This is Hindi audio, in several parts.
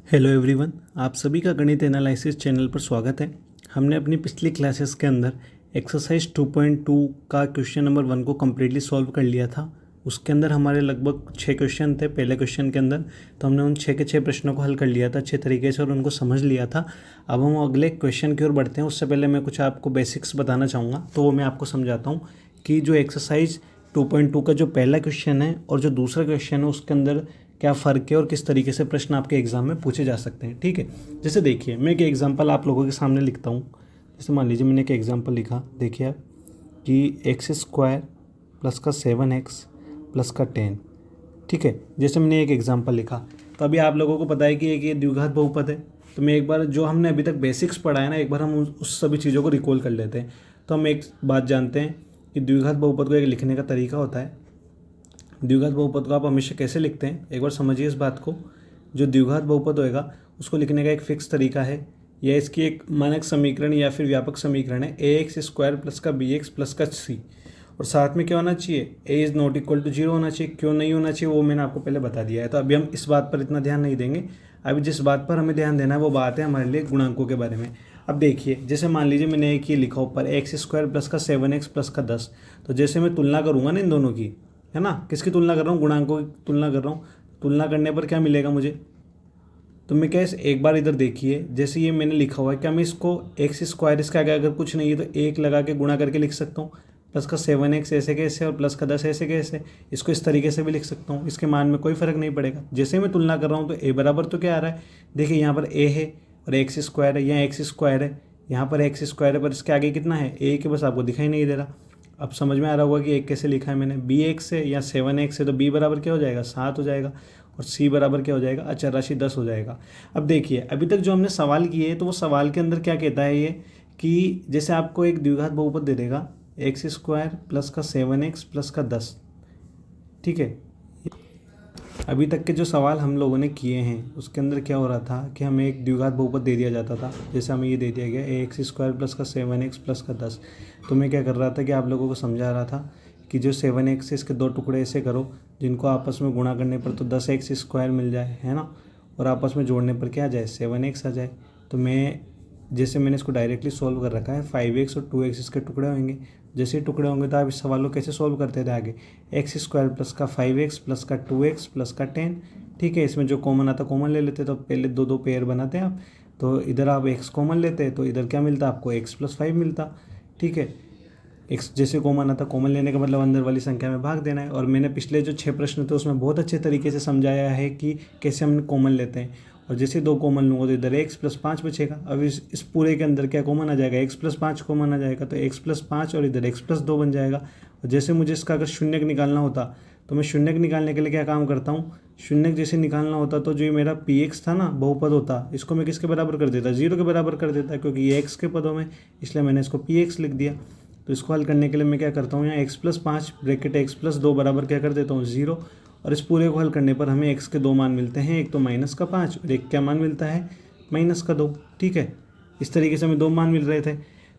हेलो एवरीवन, आप सभी का गणित एनालिसिस चैनल पर स्वागत है। हमने अपनी पिछली क्लासेस के अंदर एक्सरसाइज 2.2 का क्वेश्चन नंबर 1 को कम्प्लीटली सॉल्व कर लिया था। उसके अंदर हमारे लगभग 6 क्वेश्चन थे पहले क्वेश्चन के अंदर, तो हमने उन 6 के 6 प्रश्नों को हल कर लिया था अच्छे तरीके से और उनको समझ लिया था। अब हम अगले क्वेश्चन की ओर बढ़ते हैं। उससे पहले मैं कुछ आपको बेसिक्स बताना चाहूँगा, तो वो मैं आपको समझाता हूँ कि जो एक्सरसाइज 2.2 का जो पहला क्वेश्चन है और जो दूसरा क्वेश्चन है उसके अंदर क्या फ़र्क है और किस तरीके से प्रश्न आपके एग्ज़ाम में पूछे जा सकते हैं। ठीक है, जैसे देखिए मैं एक एग्जांपल आप लोगों के सामने लिखता हूँ। जैसे मान लीजिए मैंने एक एग्जांपल लिखा, देखिए आप कि एक्स स्क्वायर प्लस का 7x प्लस का 10। ठीक है, जैसे मैंने एक एग्जांपल लिखा, तो अभी आप लोगों को पता है कि एक ये द्विघात बहुपद है। तो मैं एक बार जो हमने अभी तक बेसिक्स पढ़ा है ना, एक बार हम उस सभी चीज़ों को रिकॉल कर लेते हैं। तो हम एक बात जानते हैं कि द्विघात बहुपद को एक लिखने का तरीका होता है। द्विघात बहुपद को आप हमेशा कैसे लिखते हैं, एक बार समझिए इस बात को। जो द्विघात बहुपद होएगा उसको लिखने का एक फिक्स तरीका है, यह इसकी एक मानक समीकरण या फिर व्यापक समीकरण है ए एक्स स्क्वायर प्लस का बी एक्स प्लस का सी। और साथ में क्या होना चाहिए, A is not equal to 0 होना चाहिए। क्यों नहीं होना चाहिए वो मैंने आपको पहले बता दिया है, तो अभी हम इस बात पर इतना ध्यान नहीं देंगे। अभी जिस बात पर हमें ध्यान देना है वो बात है हमारे लिए गुणांकों के बारे में। अब देखिए, जैसे मान लीजिए मैंने एक ये लिखा ऊपर एक्स स्क्वायर प्लस का 7x प्लस का 10। तो जैसे मैं तुलना करूँगा ना इन दोनों की, है ना, किसकी तुलना कर रहा हूँ, गुणांकों की तुलना कर रहा हूँ। तुलना करने पर क्या मिलेगा मुझे, तो मैं क्या एक बार इधर देखिए, जैसे ये मैंने लिखा हुआ है, क्या मैं इसको एक्स स्क्वायर इसके आगे अगर कुछ नहीं है तो एक लगा के गुणा करके लिख सकता हूँ। प्लस का 7x ऐसे कैसे और प्लस का 10 ऐसे कैसे, इसको इस तरीके से भी लिख सकता हूँ। इसके मान में कोई फ़र्क नहीं पड़ेगा। जैसे मैं तुलना कर रहा हूँ तो ए बराबर तो क्या आ रहा है, देखिए यहाँ पर ए है और एक्स स्क्वायर है, यहाँ एक्स स्क्वायर है, यहाँ पर एक्स स्क्वायर है, पर इसके आगे कितना है ए के, बस आपको दिखाई नहीं दे रहा। अब समझ में आ रहा होगा कि एक कैसे लिखा है मैंने, बी एक्स है या 7x है, तो बी बराबर क्या हो जाएगा 7 हो जाएगा और सी बराबर क्या हो जाएगा अचर राशि 10 हो जाएगा। अब देखिए अभी तक जो हमने सवाल किए तो वो सवाल के अंदर क्या कहता है ये, कि जैसे आपको एक द्विघात बहुपद दे देगा एक्स स्क्वायर प्लस का 7x प्लस का 10। ठीक है, अभी तक के जो सवाल हम लोगों ने किए हैं उसके अंदर क्या हो रहा था कि हमें एक द्विघात बहुपद दे दिया जाता था। जैसे हमें ये दे दिया गया ए एक्स स्क्वायर प्लस का 7x प्लस का 10। तो मैं क्या कर रहा था कि आप लोगों को समझा रहा था कि जो 7x है इसके दो टुकड़े ऐसे करो जिनको आपस में गुणा करने पर तो 10x स्क्वायर मिल जाए, है ना, और आपस में जोड़ने पर क्या आ जाए 7x आ जाए। तो मैं जैसे मैंने इसको डायरेक्टली सॉल्व कर रखा है, 5x और 2x इसके टुकड़े होंगे। जैसे टुकड़े होंगे तो आप इस सवाल को कैसे सॉल्व करते थे आगे, एक्स स्क्वायर प्लस का 5x प्लस का 2x प्लस का 10। ठीक है, इसमें जो कॉमन आता कॉमन ले लेते, तो पहले दो दो पेयर बनाते हैं आप। तो इधर आप x कॉमन लेते तो इधर क्या मिलता आपको x प्लस 5 मिलता। ठीक है, x जैसे कॉमन आता, कॉमन लेने का मतलब अंदर वाली संख्या में भाग देना है। और मैंने पिछले जो 6 प्रश्न थे उसमें बहुत अच्छे तरीके से समझाया है कि कैसे हम कॉमन लेते हैं। और जैसे दो कॉमन लूँगा तो इधर x प्लस 5 बचेगा। अब इस पूरे के अंदर क्या कॉमन आ जाएगा, x प्लस 5 कॉमन आ जाएगा, तो x प्लस 5 और इधर x प्लस 2 बन जाएगा। और जैसे मुझे इसका अगर शून्यक निकालना होता तो मैं शून्यक निकालने के लिए क्या काम करता हूँ, शून्यक जैसे निकालना होता तो जो ये मेरा पी एक्स था ना बहुपद होता, इसको मैं किसके बराबर कर देता, 0 के बराबर कर देता, क्योंकि ये x के पदों में, इसलिए मैंने इसको पी एक्स लिख दिया। तो इसको हल करने के लिए मैं क्या करता हूँ, यहाँ x plus 5 bracket x plus 2 बराबर क्या कर देता हूँ 0। और इस पूरे को हल करने पर हमें x के दो मान मिलते हैं, एक तो -5 और एक क्या मान मिलता है -2। ठीक है, इस तरीके से हमें दो मान मिल रहे थे।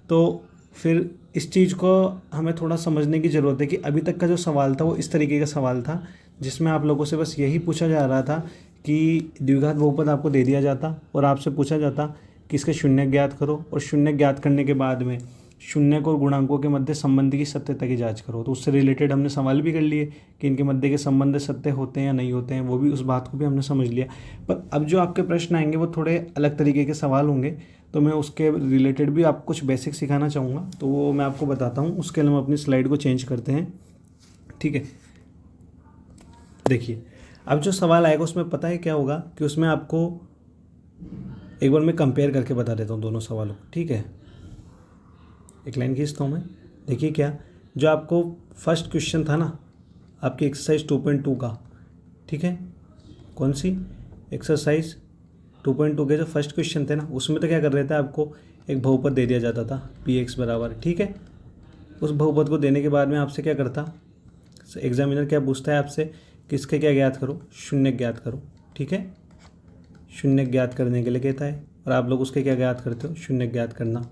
तो फिर इस चीज़ को हमें थोड़ा समझने की ज़रूरत है कि अभी तक का जो सवाल था वो इस तरीके का सवाल था, जिसमें आप लोगों से बस यही पूछा जा रहा था कि द्विघात बहुपद आपको दे दिया जाता और आपसे पूछा जाता कि इसके शून्य ज्ञात करो, और शून्य ज्ञात करने के बाद में शून्य और गुणांकों के मध्य संबंध की सत्यता की जांच करो। तो उससे रिलेटेड हमने सवाल भी कर लिए कि इनके मध्य के संबंध सत्य होते हैं या नहीं होते हैं, वो भी उस बात को भी हमने समझ लिया। पर अब जो आपके प्रश्न आएंगे वो थोड़े अलग तरीके के सवाल होंगे, तो मैं उसके रिलेटेड भी आपको कुछ बेसिक सिखाना चाहूँगा, तो वो मैं आपको बताता हूँ। उसके लिए हम अपनी स्लाइड को चेंज करते हैं। ठीक है, देखिए अब जो सवाल आएगा उसमें पता है क्या होगा कि उसमें आपको एक बार मैं कंपेयर करके बता देता हूँ दोनों सवालों को। ठीक है, एक लाइन खींचता हूँ मैं। देखिए क्या, जो आपको फर्स्ट क्वेश्चन था ना आपकी एक्सरसाइज 2.2 का, ठीक है, कौन सी एक्सरसाइज 2.2 के जो फर्स्ट क्वेश्चन थे ना, उसमें तो क्या कर रहे थे, आपको एक बहुपद दे दिया जाता था पी एक्स बराबर। ठीक है, उस बहुपद को देने के बाद में आपसे क्या करता, एग्जामिनर क्या पूछता है आपसे कि इसके क्या ज्ञात करो, शून्य ज्ञात करो। ठीक है, शून्य ज्ञात करने के लिए कहता है और आप लोग उसके क्या ज्ञात करते हो, शून्य ज्ञात करना।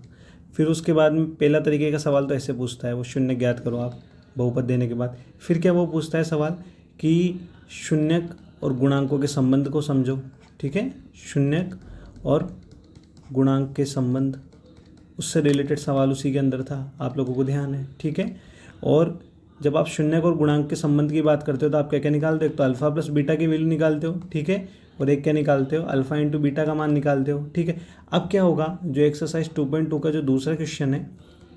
फिर उसके बाद में पहला तरीके का सवाल तो ऐसे पूछता है, वो शून्य ज्ञात करो आप बहुपद देने के बाद। फिर क्या वो पूछता है सवाल कि शून्य और गुणांकों के संबंध को समझो, ठीक है। शून्यक और गुणांक के संबंध, उससे रिलेटेड सवाल उसी के अंदर था, आप लोगों को ध्यान है, ठीक है। और जब आप शून्यक और गुणांक के संबंध की बात करते हो तो आप क्या क्या निकालते हो, एक तो अल्फा प्लस बीटा की वैल्यू निकालते हो, ठीक है, और एक क्या निकालते हो, अल्फा इंटू बीटा का मान निकालते हो, ठीक है। अब क्या होगा, जो एक्सरसाइज 2.2 का जो दूसरा क्वेश्चन है,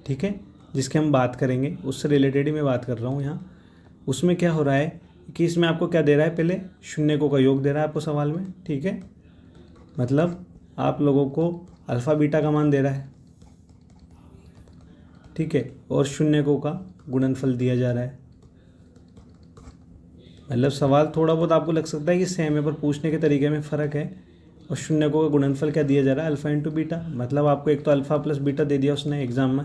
ठीक है, जिसके हम बात करेंगे, उससे रिलेटेड ही मैं बात कर रहा हूँ यहाँ। उसमें क्या हो रहा है कि इसमें आपको क्या दे रहा है, पहले शून्यकों का योग दे रहा है आपको सवाल में, ठीक है, मतलब आप लोगों को अल्फ़ा बीटा का मान दे रहा है, ठीक है, और शून्यकों का गुणनफल दिया जा रहा है। मतलब सवाल थोड़ा बहुत आपको लग सकता है कि सेम है, पर पूछने के तरीके में फ़र्क है। और शून्यकों का गुणनफल क्या दिया जा रहा है, अल्फ़ा इंटू बीटा, मतलब आपको एक तो अल्फ़ा प्लस बीटा दे दिया उसने एग्जाम में,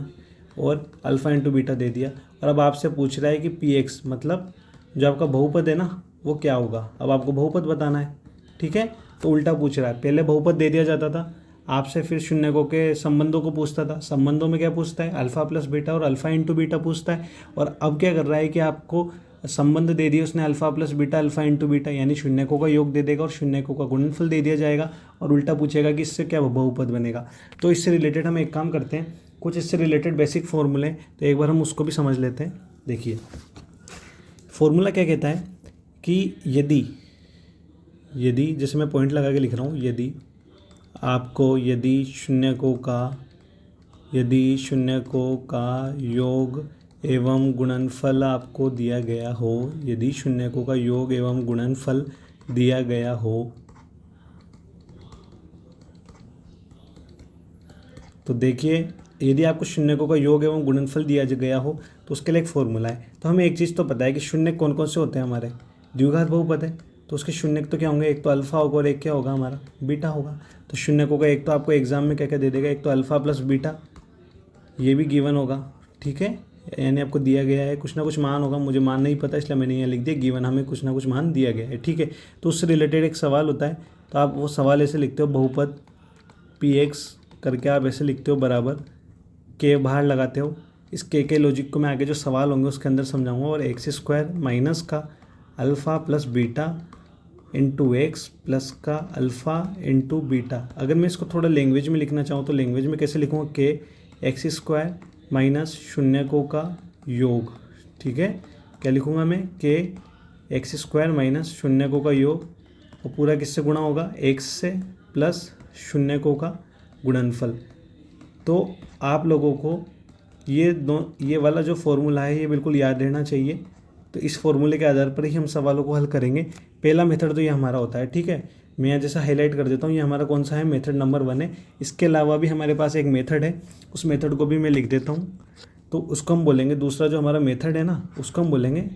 और अल्फ़ा इंटू बीटा दे दिया। और अब आपसे पूछ रहा है कि पी एक्स, मतलब जो आपका बहुपद है ना, वो क्या होगा। अब आपको बहुपद बताना है, ठीक है, तो उल्टा पूछ रहा है। पहले बहुपद दे दिया जाता था आपसे, फिर शून्यकों के संबंधों को पूछता था। संबंधों में क्या पूछता है, अल्फ़ा प्लस बीटा और अल्फ़ा इंटू बीटा पूछता है। और अब क्या कर रहा है कि आपको संबंध दे दिया उसने, alpha plus beta, alpha into beta, यानी शून्यकों का योग दे देगा और शून्यकों का गुणनफल दे दिया जाएगा, और उल्टा पूछेगा कि इससे क्या बहुपद बनेगा। तो इससे रिलेटेड हम एक काम करते हैं, कुछ इससे रिलेटेड बेसिक फॉर्मूले, तो एक बार हम उसको भी समझ लेते हैं। देखिए फॉर्मूला क्या कहता है कि यदि जैसे मैं पॉइंट लगा के लिख रहा हूँ, यदि शून्यकों का योग एवं गुणनफल आपको दिया गया हो, यदि शून्यकों का योग एवं गुणनफल दिया गया हो, तो देखिए यदि आपको शून्यकों का योग एवं गुणनफल दिया गया हो तो उसके लिए एक फॉर्मूला है। तो हमें एक चीज़ तो पता है कि शून्य कौन कौन से होते हैं हमारे, द्विघात बहुपद है, तो उसके शून्यक तो क्या होंगे, एक तो अल्फ़ा होगा और एक क्या होगा हमारा बीटा होगा। तो शून्यकों का एक तो आपको एग्जाम में क्या क्या दे देगा, एक तो अल्फ़ा प्लस बीटा, ये भी गिवन होगा, ठीक है, यानी आपको दिया गया है, कुछ ना कुछ मान होगा, मुझे मान नहीं पता इसलिए मैंने यहाँ लिख दिया, गिवन हमें कुछ ना कुछ मान दिया गया है, ठीक है। तो उससे रिलेटेड एक सवाल होता है, तो आप वो सवाल ऐसे लिखते हो, बहुपद पी एक्स करके आप ऐसे लिखते हो, बराबर के बाहर लगाते हो। इस के लॉजिक को मैं आगे जो सवाल होंगे उसके अंदर समझाऊंगा। और एक्स स्क्वायर माइनस का alpha plus beta into x plus का अल्फ़ा इंटू बीटा। अगर मैं इसको थोड़ा लैंग्वेज में लिखना चाहूँ तो लैंग्वेज में कैसे लिखूँगा, के एक्स स्क्वायर माइनस शून्यकों का योग, ठीक है, क्या लिखूँगा मैं, के एक्स स्क्वायर माइनस शून्यकों का योग, और पूरा किससे गुणा होगा, एक्स से प्लस शून्यकों का गुणनफल। तो आप लोगों को ये वाला जो फॉर्मूला है ये बिल्कुल याद रहना चाहिए। तो इस फॉर्मूले के आधार पर ही हम सवालों को हल करेंगे। पहला मेथड तो ये हमारा होता है, ठीक है, मैं यहाँ जैसा हाईलाइट कर देता हूँ, ये हमारा कौन सा है, मेथड नंबर 1 है। इसके अलावा भी हमारे पास एक मेथड है, उस मेथड को भी मैं लिख देता हूँ, तो उसको हम बोलेंगे, दूसरा जो हमारा मेथड है ना उसको हम बोलेंगे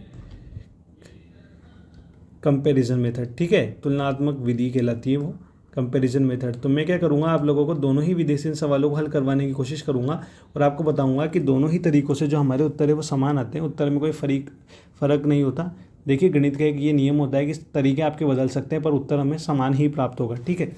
कंपैरिजन मेथड, ठीक है, तुलनात्मक विधि कहलाती है वो, कंपैरिजन मेथड। तो मैं क्या करूँगा, आप लोगों को दोनों ही विधि से इन सवालों को हल करवाने की कोशिश करूँगा, और आपको बताऊँगा कि दोनों ही तरीक़ों से जो हमारे उत्तर है वो समान आते हैं, उत्तर में कोई फ़र्क नहीं होता। देखिए गणित का एक ये नियम होता है कि तरीके आपके बदल सकते हैं पर उत्तर हमें समान ही प्राप्त होगा, ठीक है।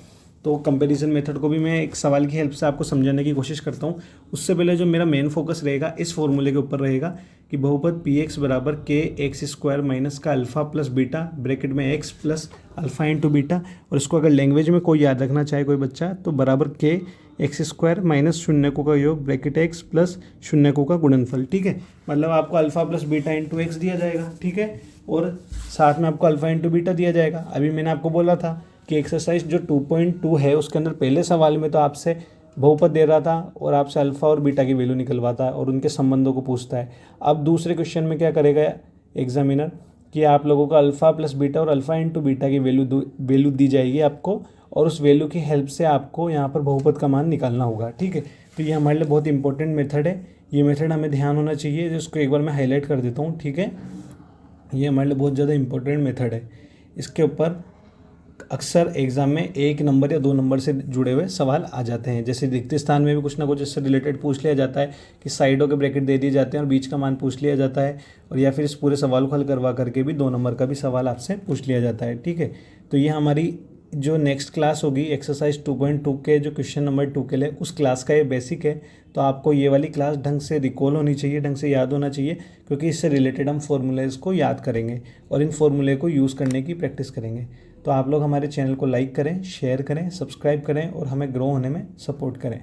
तो कंपैरिजन मेथड को भी मैं एक सवाल की हेल्प से आपको समझाने की कोशिश करता हूँ। उससे पहले जो मेरा मेन फोकस रहेगा इस फॉर्मूले के ऊपर रहेगा कि बहुपद पी एक्स बराबर के एक्स स्क्वायर माइनस का अल्फ़ा प्लस बीटा, ब्रैकेट में x plus alpha into beta. और इसको अगर लैंग्वेज में कोई याद रखना चाहे कोई बच्चा, तो बराबर के एक्स स्क्वायर माइनस शून्यकों का योग, ब्रैकेट एक्स प्लस शून्यकों का गुणनफल, ठीक है। मतलब आपको alpha plus beta into x दिया जाएगा, ठीक है, और साथ में आपको अल्फ़ा इंटू बीटा दिया जाएगा। अभी मैंने आपको बोला था कि एक्सरसाइज जो 2.2 है उसके अंदर पहले सवाल में तो आपसे बहुपद दे रहा था और आपसे अल्फ़ा और बीटा की वैल्यू निकलवाता है और उनके संबंधों को पूछता है। अब दूसरे क्वेश्चन में क्या करेगा एग्जामिनर कि आप लोगों को अल्फ़ा प्लस बीटा और अल्फ़ा इंटू बीटा की वैल्यू दी जाएगी आपको, और उस वैल्यू की हेल्प से आपको यहाँ पर बहुपद का मान निकालना होगा, ठीक है। तो ये हमारे लिए बहुत इंपॉर्टेंट मेथड है, ये मेथड हमें ध्यान होना चाहिए, जिसको एक बार मैं हाईलाइट कर देता हूँ, ठीक है। ये हमारे लिए बहुत ज़्यादा इंपॉर्टेंट मेथड है। इसके ऊपर अक्सर एग्ज़ाम में 1 नंबर या 2 नंबर से जुड़े हुए सवाल आ जाते हैं। जैसे रिक्त स्थान में भी कुछ ना कुछ इससे रिलेटेड पूछ लिया जाता है कि साइडों के ब्रैकेट दे दिए जाते हैं और बीच का मान पूछ लिया जाता है, और या फिर इस पूरे सवाल को हल करवा करके भी 2 नंबर का भी सवाल आपसे पूछ लिया जाता है, ठीक है। तो ये हमारी जो नेक्स्ट क्लास होगी एक्सरसाइज 2.2 के जो क्वेश्चन नंबर 2 के लिए, उस क्लास का ये बेसिक है। तो आपको ये वाली क्लास ढंग से रिकॉल होनी चाहिए, ढंग से याद होना चाहिए, क्योंकि इससे रिलेटेड हम फॉर्मूलेज को याद करेंगे और इन फॉर्मूले को यूज़ करने की प्रैक्टिस करेंगे। तो आप लोग हमारे चैनल को लाइक करें, शेयर करें, सब्सक्राइब करें और हमें ग्रो होने में सपोर्ट करें।